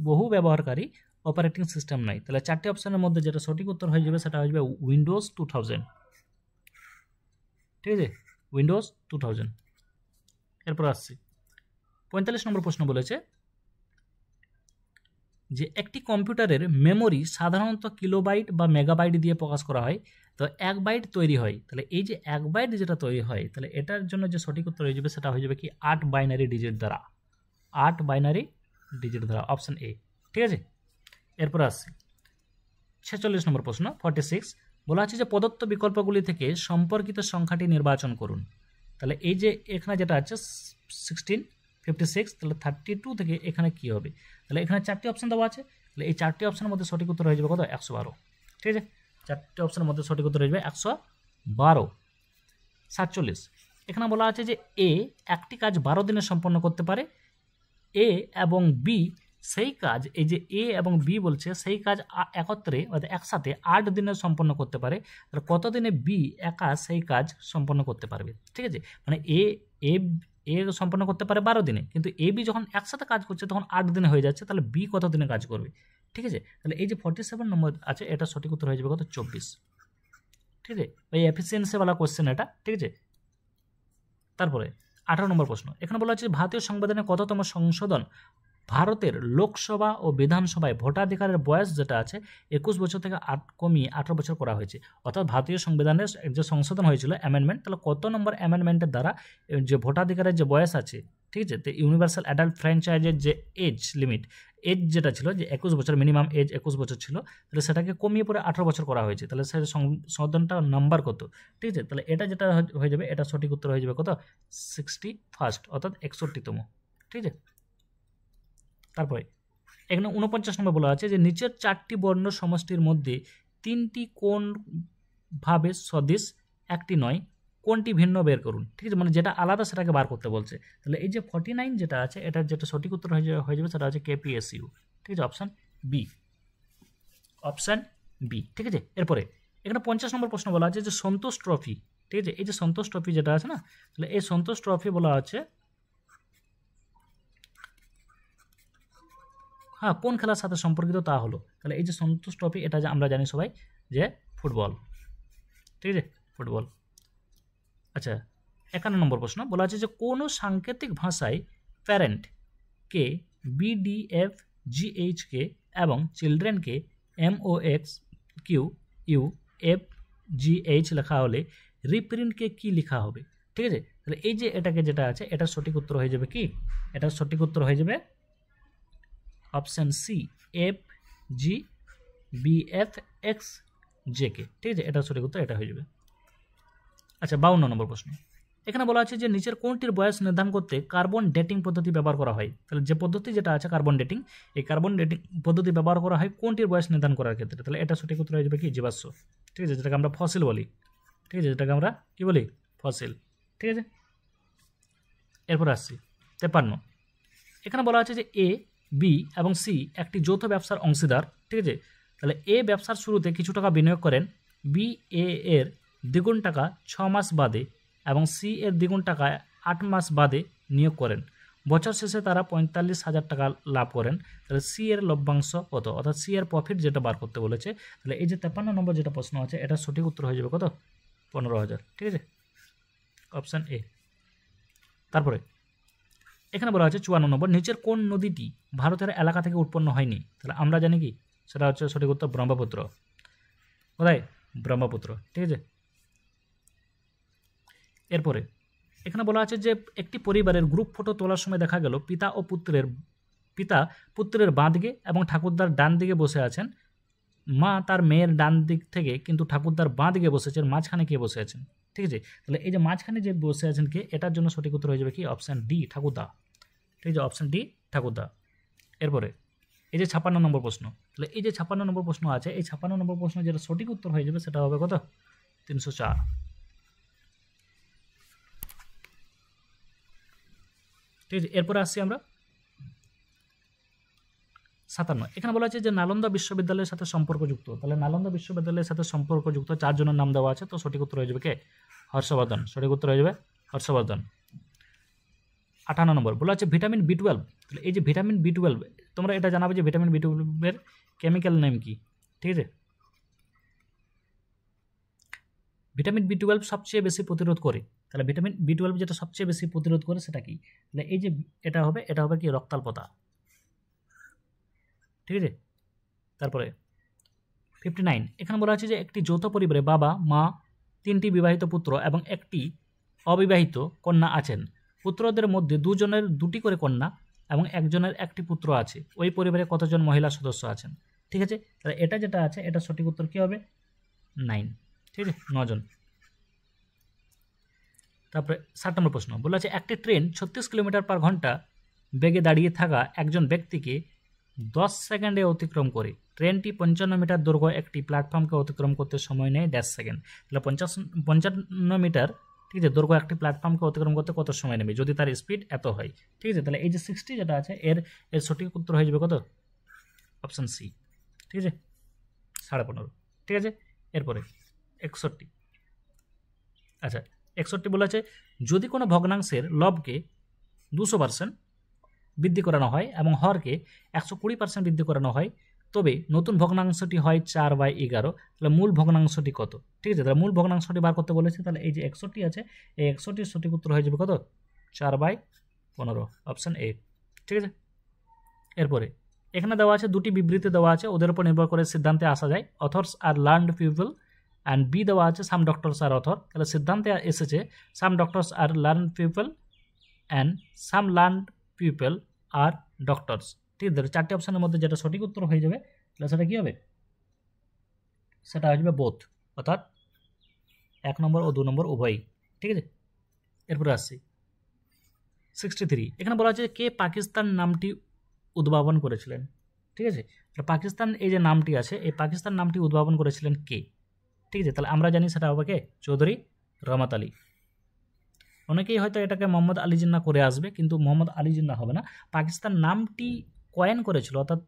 বহু ব্যবহারকারী অপারেটিং সিস্টেম নয়। তাহলে 4টে অপশনের মধ্যে যেটা সঠিক উত্তর হয়ে যাবে সেটা হয়ে যাবে উইন্ডোজ 2000। ঠিক আছে, উইন্ডোজ 2000। এরপর আসছি 45 নম্বর প্রশ্ন বলেছে যে একটি কম্পিউটারের মেমোরি সাধারণত কিলোবাইট বা মেগাবাইট দিয়ে প্রকাশ করা হয়, তো 1 বাইট তৈরি হয়। তাহলে এই যে 1 বাইট যেটা তৈরি হয় তাহলে এটার জন্য যে সঠিক উত্তর হয়ে যাবে সেটা হয়ে যাবে কি 8 বাইনারি ডিজিট দ্বারা, 8 বাইনারি ডিজিট দ্বারা, অপশন এ। ঠিক আছে, এরপর আসছি 46 নম্বর প্রশ্ন 46 বলা আছে যে প্রদত্ত বিকল্পগুলি থেকে সম্পর্কিত সংখ্যাটি নির্বাচন করুন। তাহলে এই যে এখানে যেটা আছে 16, 56, তাহলে 32 থেকে এখানে কি হবে? তাহলে এখানে 4টি অপশন দেওয়া আছে, তাহলে এই 4টি অপশনের মধ্যে সঠিক উত্তর হয়ে যাবে কত? 112। ঠিক আছে, 4টি অপশনের মধ্যে সঠিক উত্তর হয়ে যাবে 112। 47 এখানে বলা আছে যে এ একটি কাজ 12 দিনে সম্পন্ন করতে পারে, এ এবং বি সেই কাজ, এই যে এ এবং বি বলছে সেই কাজ একত্রে অর্থাৎ একসাথে 8 দিনে সম্পন্ন করতে পারে, তাহলে কত দিনে বি একা সেই কাজ সম্পন্ন করতে পারবে? ঠিক আছে, মানে এ সম্পন্ন করতে পারে 12 দিনে, কিন্তু এ বি যখন একসাথে কাজ করছে তখন 8 দিনে হয়ে যাচ্ছে, তাহলে বি কত দিনে কাজ করবে? ঠিক আছে, তাহলে এই যে 47 নম্বর আছে এটা সঠিক উত্তর হয়ে যাবে কত? 24। ঠিক আছে, ওই এফিসিয়েন্সিওয়ালা কোশ্চেন এটা। ঠিক আছে, তারপরে 18 নম্বর প্রশ্ন এখানে বলা হচ্ছে ভারতীয় সংবিধানের কততম সংশোধন ভারতের লোকসভা ও বিধানসভায় ভোটাধিকারের বয়স যেটা আছে 21 বছর থেকে কমিয়ে 18 বছর করা হয়েছে। অর্থাৎ ভারতীয় সংবিধানের যে সংশোধন হয়েছিল অ্যামেন্ডমেন্ট, তাহলে কত নম্বর অ্যামেন্ডমেন্টের দ্বারা যে ভোটাধিকারের যে বয়স আছে, ঠিক ঠিক আছে। তো ইউনিভার্সাল অ্যাডাল্ট ফ্র্যাঞ্চাইজের যে এজ লিমিট, এজ যেটা ছিল যে 21 বছর, মিনিমাম এজ 21 বছর ছিল, তাহলে সেটাকে কমিয়ে পরে 18 বছর করা হয়েছে। তাহলে সে সংশোধনটা নাম্বার কত? ঠিক আছে, তাহলে এটা যেটা হয়ে যাবে, এটা সঠিক উত্তর হয়ে যাবে কত? 61st, অর্থাৎ 61তম। ঠিক আছে। তারপরে এখানে 49 নম্বর বলা আছে যে নিচের 4টি বর্ণ সমষ্টির মধ্যে 3টি কোন ভাবে সদৃশ, একটি নয়, কোনটি ভিন্ন বের করুন। ঠিক আছে, মানে যেটা আলাদা সেটাকে বার করতে বলছে। তাহলে এই যে 49 যেটা আছে, এটার যেটা সঠিক উত্তর হয়ে যাবে সেটা হচ্ছে KPSU। ঠিক আছে, অপশান বি, অপশান বি। ঠিক আছে। এরপরে এখানে 50 নম্বর প্রশ্ন বলা আছে যে সন্তোষ ট্রফি। ঠিক আছে, এই যে সন্তোষ ট্রফি যেটা আছে না, তাহলে এই সন্তোষ ট্রফি বলা আছে হ্যাঁ কোন খেলার সাথে সম্পর্কিত তা হলো। তাহলে এই যে সন্তোষ ট্রফি, এটা আমরা জানি সবাই যে ফুটবল। ঠিক আছে, ফুটবল। আচ্ছা, 51 নম্বর প্রশ্ন বলা আছে যে কোনো সাংকেতিক ভাষায় প্যারেন্টকে BDF GHকে এবং চিলড্রেনকে MOXQUFGH লেখা হলে রিপ্রিন্টকে কি লেখা হবে? ঠিক আছে, তাহলে এই যে এটাকে যেটা আছে, এটার সঠিক উত্তর হয়ে যাবে কি? এটার সঠিক উত্তর হয়ে যাবে অপশান সি, FGBFXJK। ঠিক আছে, এটার সঠিক উত্তর এটা হয়ে যাবে। আচ্ছা, 52 নম্বর প্রশ্ন এখানে বলা আছে যে নিচের কোনটির বয়স নির্ধারণ করতে কার্বন ডেটিং পদ্ধতি ব্যবহার করা হয়? তাহলে যে পদ্ধতি যেটা আছে কার্বন ডেটিং, এই কার্বন ডেটিং পদ্ধতি ব্যবহার করা হয় কোনটির বয়স নির্ধারণ করার ক্ষেত্রে? তাহলে এটা সঠিক উত্তর হয়ে যাবে কি? জীবাশ্ম। ঠিক আছে, যেটাকে আমরা ফসিল বলি। ঠিক আছে, যেটাকে আমরা কি বলি? ফসিল। ঠিক আছে। এরপর আসছি 53। এখানে বলা আছে যে A, B এবং C একটি যৌথ ব্যবসার অংশীদার। ঠিক আছে, তাহলে A ব্যবসার শুরুতে কিছু টাকা বিনিয়োগ করেন, B A এর দ্বিগুণ টাকা 6 মাস বাদে এবং C এর দ্বিগুণ টাকা 8 মাস বাদে নিয়োগ করেন। বছর শেষে তারা 45,000 টাকা লাভ করেন। তাহলে C এর লভ্যাংশ কত? অর্থাৎ C এর প্রফিট যেটা বার করতে বলেছে। তাহলে এই যে 53 নম্বর যেটা প্রশ্ন আছে, এটা সঠিক উত্তর হয়ে যাবে কত? 15,000। ঠিক আছে, অপশান এ। তারপরে এখানে বলা আছে 54 নম্বর নিচের কোন নদীটি ভারতের এলাকা থেকে উৎপন্ন হয়নি? তাহলে আমরা জানি কি সেটা হচ্ছে সঠিক উত্তর ব্রহ্মপুত্র। কোথায়? ব্রহ্মপুত্র। ঠিক আছে। এরপরে এখানে বলা আছে যে একটি পরিবারের গ্রুপ ফটো তোলার সময় দেখা গেল পিতা পুত্রের বাঁ দিকে এবং ঠাকুরদার ডান দিকে বসে আছেন, মা তার মেয়ের ডান দিক থেকে কিন্তু ঠাকুরদার বাঁ দিকে বসেছেন, মাঝখানে কে বসে আছেন? ঠিক আছে, তাহলে এই যে মাঝখানে যে বসে আছেন কে, এটার জন্য সঠিক উত্তর হয়ে যাবে কি? অপশান ডি, ঠাকুরদা। ঠিক আছে, অপশান ডি, ঠাকুরদা। এরপরে এই যে 56 নম্বর প্রশ্ন, তাহলে এই যে 56 নম্বর প্রশ্ন আছে, এই 56 নম্বর প্রশ্ন যেটা সঠিক উত্তর হয়ে যাবে সেটা হবে কত? 304। ঠিক আছে, এরপরে আসছি আমরা 57। এখানে বলা আছে যে নালন্দা বিশ্ববিদ্যালয়ের সাথে সম্পর্কযুক্ত। তাহলে নালন্দা বিশ্ববিদ্যালয়ের সাথে সম্পর্কযুক্ত 4 জনের নাম দেওয়া আছে, তো সঠিক উত্তর হয়ে যাবে কে? হর্ষবর্ধন। সঠিক উত্তর হয়ে যাবে হর্ষবর্ধন। 58 নম্বর বলা আছে ভিটামিন B12। তাহলে এই যে ভিটামিন B12, তোমরা এটা জানাবে যে ভিটামিন B12 এর কেমিক্যাল নেম কি? ঠিক আছে, ভিটামিন B12 সবচেয়ে বেশি প্রতিরোধ করে। তাহলে ভিটামিন B12 যেটা সবচেয়ে বেশি প্রতিরোধ করে সেটা কি? তাহলে এই যে এটা হবে কি? রক্তাল্পতা। ঠিক আছে। তারপরে 59 এখানে বলা আছে যে একটি যৌথ পরিবারে বাবা, মা, 3টি বিবাহিত পুত্র এবং একটি অবিবাহিত কন্যা আছেন। পুত্রদের মধ্যে 2জনের 2টি করে কন্যা এবং একজনের একটি পুত্র আছে। ওই পরিবারে কতজন মহিলা সদস্য আছেন? ঠিক আছে, তাহলে এটা যেটা আছে, এটা সঠিক উত্তর কী হবে? 9। ঠিক আছে, 9 জন। তারপরে 60 নম্বর প্রশ্ন বলা আছে একটি ট্রেন 36 কিলোমিটার পার ঘন্টা বেগে দাঁড়িয়ে থাকা একজন ব্যক্তিকে 10 সেকেন্ডে অতিক্রম করে। ট্রেনটি 55 মিটার দৈর্ঘ্য একটি প্ল্যাটফর্মকে অতিক্রম করতে সময় নেয় 10 সেকেন্ড। তাহলে 55 মিটার, ঠিক আছে, দৈর্ঘ্য একটি প্ল্যাটফর্মকে অতিক্রম করতে কত সময় নেবে যদি তার স্পিড এত হয়? ঠিক আছে, তাহলে এই যে 60 যেটা আছে, এর সঠিক উত্তর হয়ে যাবে কত? Option C. ঠিক আছে, 15.5। ঠিক আছে, এরপরে 61। আচ্ছা, 61 বলা আছে যদি কোনো ভগ্নাংশের লবকে 200% বৃদ্ধি করানো হয় এবং হরকে 120% বৃদ্ধি করানো হয়, তবে নতুন ভগ্নাংশটি হয় 4/11। তাহলে মূল ভগ্নাংশটি কত? ঠিক আছে, তাহলে মূল ভগ্নাংশটি বার করতে বলেছে। তাহলে এই যে 61 আছে, এই 61 সঠিক উত্তর হয়ে যাবে কত? 4/15, অপশান এ। ঠিক আছে, এরপরে এখানে দেওয়া আছে 2টি বিবৃতি দেওয়া আছে, ওদের উপর নির্ভর করে সিদ্ধান্তে আসা যায়। অথর্স আর লার্নড পিপল অ্যান্ড বি দেওয়া আছে সাম ডক্টরস আর অথর। তাহলে সিদ্ধান্তে এসেছে সাম ডক্টরস আর learned people and some learned people আর ডক্টরস। ঠিক আছে, চারটি অপশনের মধ্যে যেটা সঠিক উত্তর হয়ে যাবে তাহলে সেটা কী হবে, সেটা হয়ে যাবে বোথ, অর্থাৎ 1 নম্বর ও 2 নম্বর উভয়ই। ঠিক আছে, এরপরে আসছি 63। এখানে বলা হচ্ছে কে পাকিস্তান নামটি উদ্ভাবন করেছিলেন। ঠিক আছে, তাহলে পাকিস্তান এই যে নামটি আছে, এই পাকিস্তান নামটি উদ্ভাবন করেছিলেন কে। ঠিক আছে, তাহলে আমরা জানি সেটা হবে কে, চৌধুরী রহমত আলী। অনেকেই হয়তো এটাকে মোহাম্মদ আলী জিন্নাহ করে আসবে, কিন্তু মোহাম্মদ আলী জিন্নাহ হবে না। পাকিস্তান নামটি কয়েন করেছিল, অর্থাৎ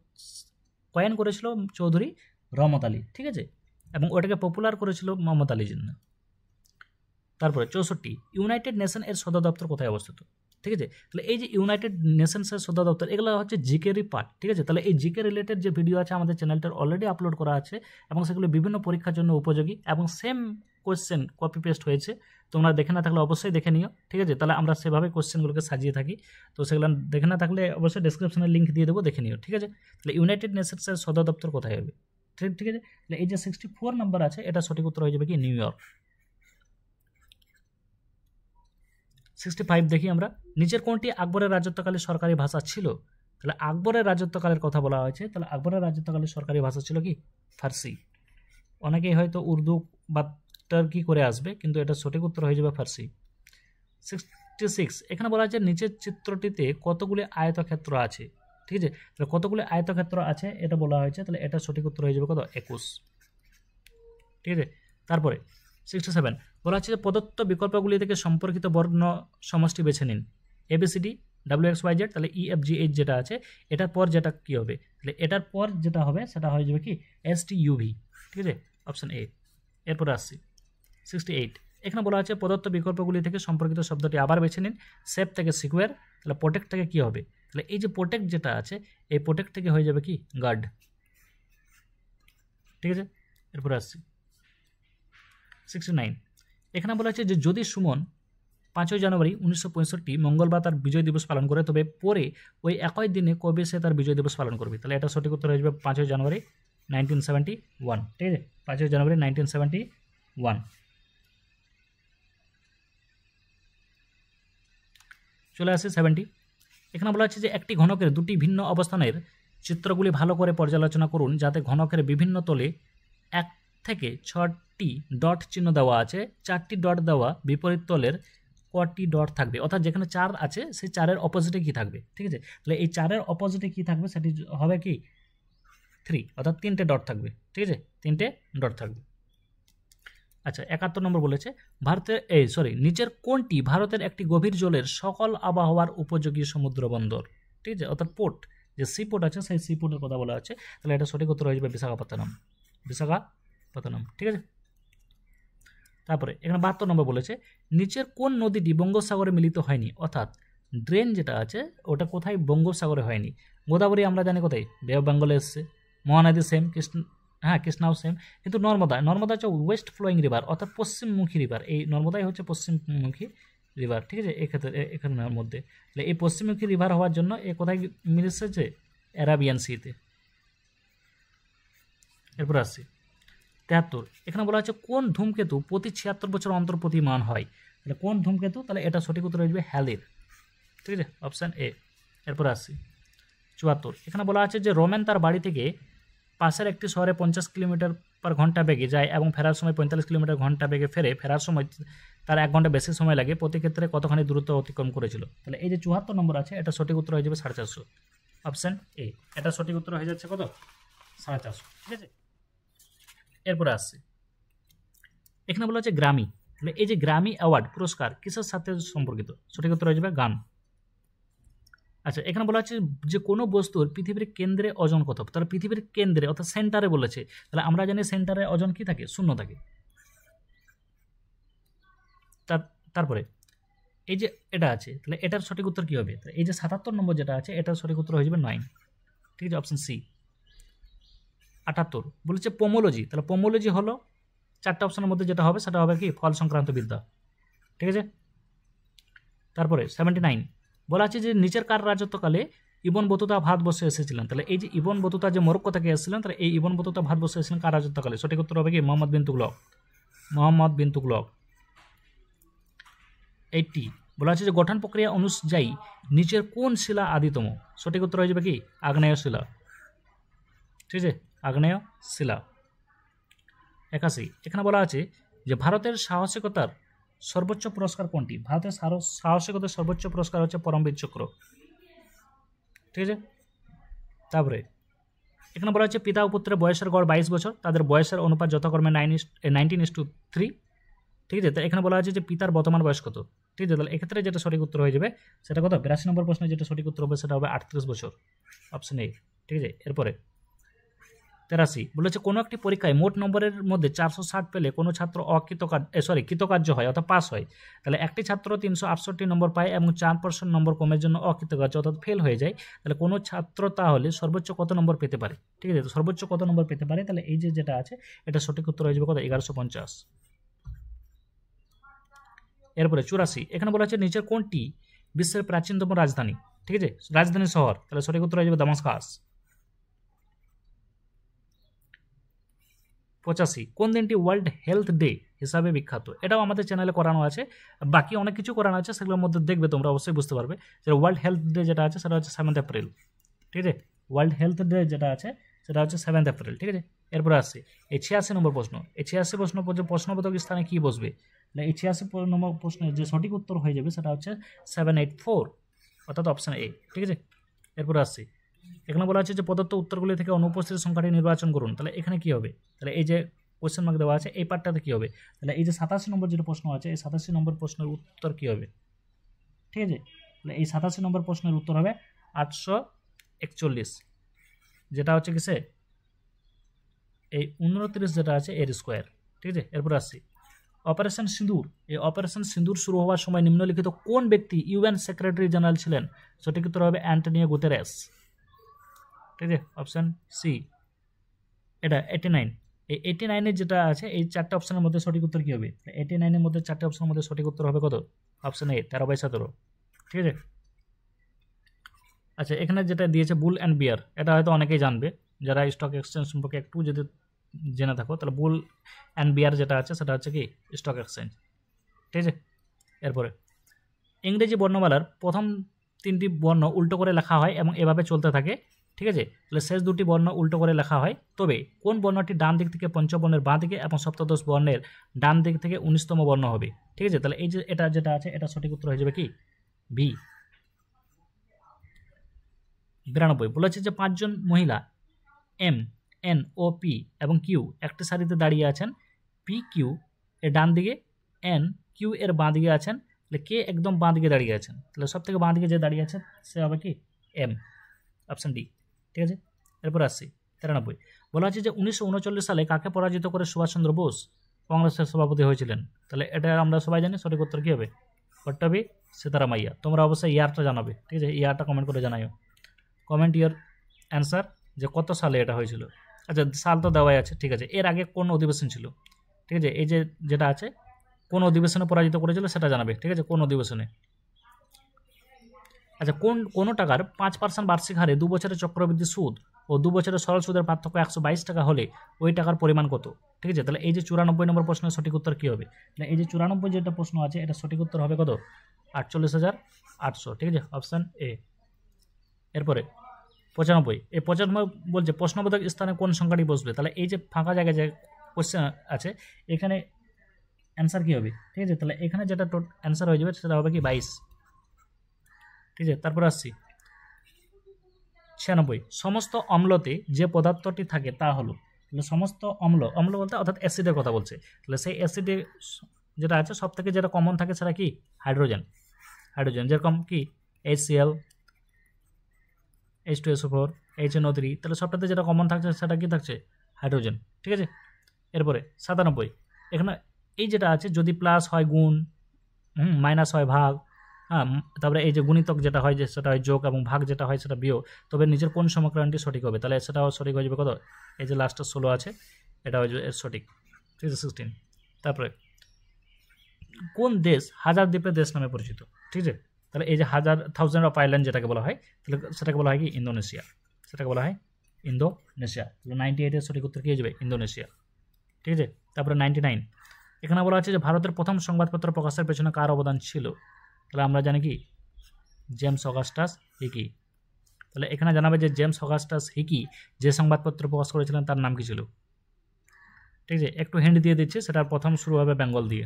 কয়েন করেছিল চৌধুরী রহমত আলী। ঠিক আছে, এবং ওটাকে পপুলার করেছিল মোহাম্মদ আলী জিন্নাহ। তারপরে 64, ইউনাইটেড নেশন এর সদর দপ্তর কোথায় অবস্থিত। ঠিক আছে, তাহলে এই যে ইউনাইটেড নেশনসের সদর দপ্তর, এগুলো হচ্ছে জিকেরই পার্ট। ঠিক আছে, তাহলে এই জিকে রিলেটেড যে ভিডিও আছে আমাদের চ্যানেলটার অলরেডি আপলোড করা আছে, এবং সেগুলো বিভিন্ন পরীক্ষার জন্য উপযোগী, এবং সেম কোয়েশ্চেন কপি পেস্ট হয়েছে। তোমরা দেখে না থাকলে অবশ্যই দেখে নিও। ঠিক আছে, তাহলে আমরা সেভাবে কোয়েশ্চেনগুলোকে সাজিয়ে থাকি, তো সেগুলো দেখে না থাকলে অবশ্যই ডেসক্রিপশনে লিঙ্ক দিয়ে দেবো, দেখে নিও। ঠিক আছে, তাহলে ইউনাইটেড নেশনসের সদর দপ্তর কোথায় হবে। ঠিক আছে, তাহলে এই যে 64 নাম্বার আছে, এটা সঠিক উত্তর হয়ে যাবে কি, নিউ ইয়র্ক। 65 দেখি আমরা, নিচের কোনটি আকবরের রাজত্বকালে সরকারি ভাষা ছিল। তাহলে আকবরের রাজত্বকালের কথা বলা হয়েছে, তাহলে আকবরের রাজত্বকালে সরকারি ভাষা ছিল কি, ফার্সি। অনেকেই হয়তো উর্দু বা টার্কি করে আসবে, কিন্তু এটা সঠিক উত্তর হয়ে যাবে ফার্সি। 66, এখানে বলা হয়েছে নিচের চিত্রটিতে কতগুলি আয়তক্ষেত্র আছে। ঠিক আছে, তাহলে কতগুলি আয়তক্ষেত্র আছে এটা বলা হয়েছে, তাহলে এটা সঠিক উত্তর হয়ে যাবে কত, 21। ঠিক আছে, তারপরে 67 বলা হচ্ছে যে প্রদত্ত বিকল্পগুলি থেকে সম্পর্কিত বর্ণ সমষ্টি বেছে নিন, ABCD WXYZ। তাহলে EFGH যেটা আছে, এটার পর যেটা কি হবে, তাহলে এটার পর যেটা হবে সেটা হয়ে যাবে কি, STUV। ঠিক আছে, অপশন এ। এরপরে আসছি 68, এখানে বলা আছে প্রদত্ত বিকল্পগুলি থেকে সম্পর্কিত শব্দটি আবার বেছে নিন, সেফ থেকে সিকিউর। তাহলে প্রোটেক্ট থেকে কি হবে, তাহলে এই যে প্রোটেক্ট যেটা আছে, এই প্রোটেক্ট থেকে হয়ে যাবে কি, গার্ড। ঠিক আছে, এরপরে আসছি 69, এখানে বলা আছে যে যদি সুমন 5ই জানুয়ারি 1965 মঙ্গলবার তার বিজয় দিবস পালন করে, তবে পরে ওই একই দিনে কবে সে তার বিজয় দিবস পালন করবে। তাহলে এটা সঠিক উত্তর হয়ে যাবে 5ই জানুয়ারি 1971। ঠিক আছে, 5ই জানুয়ারি 1971। চলে আসে 70, এখানে বলা হচ্ছে যে একটি ঘনকের দুটি ভিন্ন অবস্থানের চিত্রগুলি ভালো করে পর্যালোচনা করুন, যাতে ঘনকের বিভিন্ন তলে 1 থেকে 6টি ডট চিহ্ন দেওয়া আছে, 4টি ডট দেওয়া বিপরীত তলের কটি ডট থাকবে, অর্থাৎ যেখানে 4 আছে সেই 4-এর অপোজিটে কি থাকবে। ঠিক আছে, তাহলে এই 4-এর অপোজিটে কি থাকবে, সেটি হবে কি 3, অর্থাৎ 3টে ডট থাকবে। ঠিক আছে, 3টে ডট থাকবে। আচ্ছা 71 নম্বর বলেছে নিচের কোনটি ভারতের একটি গভীর জলের সকল আবহাওয়ার উপযোগী সমুদ্র বন্দর। ঠিক আছে, অর্থাৎ পোর্ট, যে সি পোর্ট আছে সেই সি পোর্টের কথা বলা আছে, তাহলে এটা সঠিক উত্তর হয়ে যাবে বিশাখাপত্তনম। ঠিক আছে, তারপরে এখানে 72 নম্বর বলেছে নিচের কোন নদীটি বঙ্গোপসাগরে মিলিত হয়নি, অর্থাৎ ড্রেন যেটা আছে ওটা কোথায় বঙ্গোপসাগরে হয়নি। গোদাবরী আমরা জানি কোথায়, বে অফ বেঙ্গলে এসছে, মহানদী সেম, কৃষ্ণাও সেম, কিন্তু নর্মদা হচ্ছে ওয়েস্ট ফ্লোয়িং রিভার, অর্থাৎ পশ্চিমমুখী রিভার। এই নর্মদাই হচ্ছে পশ্চিমমুখী রিভার। ঠিক আছে, এখানের মধ্যে তাহলে এই পশ্চিমমুখী রিভার হওয়ার জন্য এ কোথায় মিলেছে, অ্যারাবিয়ান সিতে। এরপর আসছি 73, এখানে বলা হচ্ছে কোন ধূমকেতু প্রতি 76 বছর অন্তর প্রতিমান হয়। তাহলে কোন ধূমকেতু, তাহলে এটা সঠিক উত্তর হয়ে যাবে হ্যালির। ঠিক আছে, অপশান এ। এরপর আসছি 74, এখানে বলা আছে যে রোম্যান তার বাড়ি থেকে পাশের একটি শহরে 50 কিলোমিটার/ঘন্টা বেগে যায় এবং ফেরার সময় 45 কিলোমিটার/ঘন্টা বেগে ফেরার সময় তার 1 ঘন্টা বেশি সময় লাগে, প্রতি ক্ষেত্রে কতখানি দূরত্ব অতিক্রম করেছিল। তাহলে এই যে 74 নম্বর আছে, এটা সঠিক উত্তর হয়ে যাবে 450, অপশান এ। এটা সঠিক উত্তর হয়ে যাচ্ছে কত, 450। ঠিক আছে, এরপরে আসছে এখানে বলা হচ্ছে গ্রামি, তাহলে এই যে গ্রামি অ্যাওয়ার্ড পুরস্কার কিসের সাথে সম্পর্কিত, সঠিক উত্তর হয়ে যাবে গান। আচ্ছা এখানে বলা হচ্ছে যে কোনো বস্তুর পৃথিবীর কেন্দ্রে ওজন কত, তাহলে পৃথিবীর কেন্দ্রে অর্থাৎ সেন্টারে বলেছে, তাহলে আমরা জানি সেন্টারে ওজন কি থাকে, 0 থাকে। তারপরে এই যে এটা আছে, তাহলে এটার সঠিক উত্তর কি হবে, এই যে 77 নম্বর যেটা আছে এটার সঠিক উত্তর হয়ে যাবে 9। ঠিক আছে, অপশন সি। 78 বলেছে পোমোলজি, তাহলে পোমোলজি হলো 4টা অপশনের মধ্যে যেটা হবে সেটা হবে কি, ফল সংক্রান্ত বিদ্যা। ঠিক আছে, তারপরে 79 বলা আছে যে নিচের কার রাজত্বকালে ইবন বতুতা ভারতবর্ষে এসেছিলেন। তাহলে এই যে ইবন বতুতা যে মরক্কো থেকে এসেছিলেন, তাহলে এই ইবন বতুতা ভারতবর্ষে এসেছিলেন কার রাজত্বকালে, সঠিক উত্তর হবে কি মোহাম্মদ বিন তুগলক। 80 বলা আছে যে গঠন প্রক্রিয়া অনুযায়ী নিচের কোন শিলা আদিতম? সঠিক উত্তর হয়ে যাবে কি আগ্নেয় শিলা। ঠিক আছে, আগ্নেয় শিলা। 81 এখানে বলা আছে যে ভারতের সাহসিকতার সর্বোচ্চ পুরস্কার কোনটি? ভারতের সাহসিকতার সর্বোচ্চ পুরস্কার হচ্ছে পরমবীর চক্র। ঠিক আছে, তারপরে এখানে বলা হচ্ছে পিতা ও পুত্রের বয়সের গড় 22 বছর, তাদের বয়সের অনুপাত যথাক্রমে 19:3। ঠিক আছে, তো এখানে বলা আছে যে পিতার বর্তমান বয়স কত? ঠিক আছে, তাহলে এক্ষেত্রে যেটা সঠিক উত্তর হয়ে যাবে সেটা কত? 82 নম্বর প্রশ্নে যেটা সঠিক উত্তর হবে সেটা হবে 38 বছর, অপশন এ। ঠিক আছে, এরপরে 83 বলেছে কোনো একটি পরীক্ষায় মোট নম্বরের মধ্যে 460 পেলে কোনো ছাত্র কৃতকার্য হয় অর্থাৎ পাস হয়। তাহলে একটি ছাত্র 368 নম্বর পায় এবং 4% নম্বর কমের জন্য অকৃতকার্য অর্থাৎ ফেল হয়ে যায়। তাহলে কোনো ছাত্র তাহলে সর্বোচ্চ কত নম্বর পেতে পারে? ঠিক আছে, তো সর্বোচ্চ কত নম্বর পেতে পারে? তাহলে এই যে যেটা আছে এটা সঠিক উত্তর হয়ে যাবে কত? 1150। এরপরে 84 এখানে বলা হচ্ছে নিচের কোনটি বিশ্বের প্রাচীনতম রাজধানী? ঠিক আছে, রাজধানী শহর, তাহলে সঠিক উত্তর হয়ে যাবে দামাস্কাস। 85 কোন দিনটি ওয়ার্ল্ড হেলথ ডে হিসাবে বিখ্যাত? এটাও আমাদের চ্যানেলে করানো আছে, বাকি অনেক কিছু করানো আছে, সেগুলোর মধ্যে দেখবে তোমরা অবশ্যই বুঝতে পারবে যে ওয়ার্ল্ড হেলথ ডে যেটা আছে সেটা হচ্ছে 7 এপ্রিল। ঠিক আছে, ওয়ার্ল্ড হেলথ ডে যেটা আছে সেটা হচ্ছে 7 এপ্রিল। ঠিক আছে, এরপরে আসছে এই 86 নম্বর প্রশ্ন। এই 86 প্রশ্নবোধক স্থানে কি বসবে? এই 86 নম্বর প্রশ্নের যে সঠিক উত্তর হয়ে যাবে সেটা হচ্ছে 784 অর্থাৎ অপশন এ। ঠিক আছে, এরপরে আসছি এখানে বলা আছে যে প্রদত্ত উত্তরগুলি থেকে অনুপস্থিত সংখ্যাটি নির্বাচন করুন। তাহলে এখানে কি হবে? তাহলে এই যে কোয়েশ্চেন মার্ক দেওয়া আছে এই পার্টটাতে কি হবে? তাহলে এই যে 87 নম্বর যেটা প্রশ্ন আছে এই 87 নম্বর প্রশ্নের উত্তর কি হবে? ঠিক আছে, তাহলে এই 87 নম্বর প্রশ্নের উত্তর হবে 841, যেটা হচ্ছে কিসে এই 29 যেটা আছে এর স্কোয়ার। ঠিক আছে, এরপর আসছি অপারেশন সিঁদুর। এই অপারেশন সিঁদুর শুরু হওয়ার সময় নিম্নলিখিত কোন ব্যক্তি ইউএন সেক্রেটারি জেনারেল ছিলেন? সঠিক উত্তর হবে অ্যান্টোনিও গুতেরেস। ঠিক আছে, অপশন সি। এটা 89। এই 89-এর যেটা আছে এই চারটে অপশনের মধ্যে সঠিক উত্তর কী হবে? 89-এর মধ্যে চারটে অপশনের মধ্যে সঠিক উত্তর হবে কত? Option A 13/17। ঠিক আছে, আচ্ছা এখানে যেটা দিয়েছে বুল অ্যান্ড বিয়ার, এটা হয়তো অনেকেই জানবে যারা স্টক এক্সচেঞ্জ সম্পর্কে একটু যদি জেনে থাকো। তাহলে বুল অ্যান্ড বিয়ার যেটা আছে সেটা হচ্ছে কি স্টক এক্সচেঞ্জ। ঠিক আছে, এরপরে ইংরেজি বর্ণমালার প্রথম 3টি বর্ণ উল্টো করে লেখা হয় এবং এভাবে চলতে থাকে। ঠিক আছে, তাহলে শেষ 2টি বর্ণ উল্টো করে লেখা হয়, তবে কোন বর্ণটি ডান দিক থেকে পঞ্চবর্ণের বাঁ দিকে এবং সপ্তদশ বর্ণের ডান দিক থেকে 19তম বর্ণ হবে? ঠিক আছে, তাহলে এই যে এটা যেটা আছে এটা সঠিক উত্তর হয়ে যাবে কি বি। 92 বলেছে যে 5 জন মহিলা এম, এন ও পি এবং কিউ একটি সারিতে দাঁড়িয়ে আছেন। পি কিউ এর ডান দিকে, এন কিউ এর বাঁ দিকে আছেন, তাহলে কে একদম বাঁ দিকে দাঁড়িয়ে আছেন? তাহলে সব থেকে বাঁ দিকে যে দাঁড়িয়ে আছে সে হবে কি এম, অপশন ডি। ঠিক আছে, এরপর আসছি 93 বলা আছে যে 1939 সালে কাকে পরাজিত করে সুভাষচন্দ্র বোস কংগ্রেসের সভাপতি হয়েছিলেন? তাহলে এটা আমরা সবাই জানি, সঠিক উত্তর কী হবে? পট্টাভি সীতারামাইয়া। তোমরা অবশ্যই ইয়ারটা জানাবে। ঠিক আছে, ইয়ারটা কমেন্ট করে জানাইও, কমেন্ট ইয়ার অ্যান্সার যে কত সালে এটা হয়েছিল। আচ্ছা সাল তো দেওয়াই আছে। ঠিক আছে, এর আগে কোন অধিবেশন ছিল? ঠিক আছে, এই যে যেটা আছে কোন অধিবেশনে পরাজিত করেছিল সেটা জানাবে। ঠিক আছে, কোন অধিবেশনে। আচ্ছা কোনো টাকার 5% বার্ষিক হারে 2 বছরের চক্রবৃদ্ধি সুদ ও 2 বছরের সরল সুদের পার্থক্য 122 টাকা হলে ওই টাকার পরিমাণ কত? ঠিক আছে, তাহলে এই যে 94 নম্বর প্রশ্নের সঠিক উত্তর কী হবে? তাহলে এই যে 94 যেটা প্রশ্ন আছে এটা সঠিক উত্তর হবে কত? 48,800। ঠিক আছে, অপশান এ। এরপরে 95 এই 95 বলছে প্রশ্নবোধক স্থানে কোন সংখ্যাটি বসবে? তাহলে এই যে ফাঁকা জায়গায় যে কোশ্চেন আছে এখানে অ্যান্সার কী হবে? ঠিক আছে, তাহলে এখানে যেটা অ্যান্সার হয়ে যাবে সেটা হবে কি 22। ঠিক আছে, তারপর আসছি 96 সমস্ত অম্লতে যে পদার্থটি থাকে তা হলো। তাহলে সমস্ত অম্ল বলতে অর্থাৎ অ্যাসিডের কথা বলছে। তাহলে সেই অ্যাসিডে যেটা আছে সব থেকে যেটা কমন থাকে সেটা কি হাইড্রোজেন। যেরকম কি HCl, H2SO4, HNO3, তাহলে সবটাতে যেটা কমন থাকছে সেটা কি থাকছে হাইড্রোজেন। ঠিক আছে, এরপরে 97 এখানে এই যেটা আছে যদি প্লাস হয় গুণ, মাইনাস হয় ভাগ, হ্যাঁ, তারপরে এই যে গুণিতক যেটা হয় যে সেটা হয় যোগ এবং ভাগ যেটা হয় সেটা বিয়োগ, তবে নিজের কোন সমীকরণটি সঠিক হবে? তাহলে সেটাও সঠিক হয়ে যাবে কত? এই যে লাস্টের 16 আছে এটা হয়ে যাবে সঠিক। ঠিক আছে, 16। তারপরে কোন দেশ হাজার দ্বীপের দেশ নামে পরিচিত? ঠিক আছে, তাহলে এই যে 1000 অফ আইল্যান্ড যেটাকে বলা হয় তাহলে সেটাকে বলা হয় কি ইন্দোনেশিয়া। সেটাকে বলা হয় ইন্দোনেশিয়া। তাহলে 98-এর সঠিক উত্তর কী হয়ে যাবে? ইন্দোনেশিয়া। ঠিক আছে, তারপরে 99 এখানে বলা আছে যে ভারতের প্রথম সংবাদপত্র প্রকাশের পেছনে কার অবদান ছিল? তাহলে আমরা জানি কি জেমস অগাস্টাস হিকি। তাহলে এখানে জানাবে যে জেমস অগাস্টাস হিকি যে সংবাদপত্র প্রকাশ করেছিলেন তার নাম কি ছিল। ঠিক আছে, একটু হিন্ট দিয়ে দিচ্ছি, সেটার প্রথম শুরু হবে বেঙ্গল দিয়ে।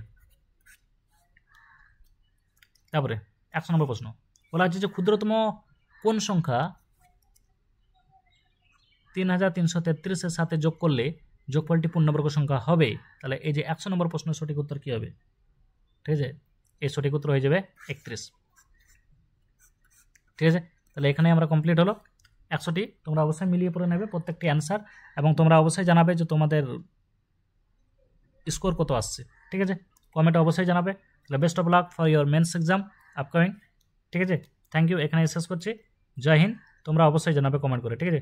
তারপরে 100 নম্বর প্রশ্ন বলা হচ্ছে যে ক্ষুদ্রতম কোন সংখ্যা 3333-এর সাথে যোগ করলে যোগফলটি পূর্ণবর্গ সংখ্যা হবে। তাহলে এই যে 100 নম্বর প্রশ্নের সঠিক উত্তর কি হবে? ঠিক আছে, এই সঠিক উত্তর হয়ে যাবে 31। ঠিক আছে, তাহলে এখানে আমরা কমপ্লিট হলো 100টি। তোমরা অবশ্যই মিলিয়ে পড়ে নেবে প্রত্যেকটি অ্যান্সার, এবং তোমরা অবশ্যই জানাবে যে তোমাদের স্কোর কত আসছে। ঠিক আছে, কমেন্টে অবশ্যই জানাবে। তাহলে best of luck for your men's exam upcoming. ঠিক আছে, থ্যাংক ইউ, এখানে শেষ করছি। জয় হিন্দ। তোমরা অবশ্যই জানাবে কমেন্ট করে। ঠিক আছে।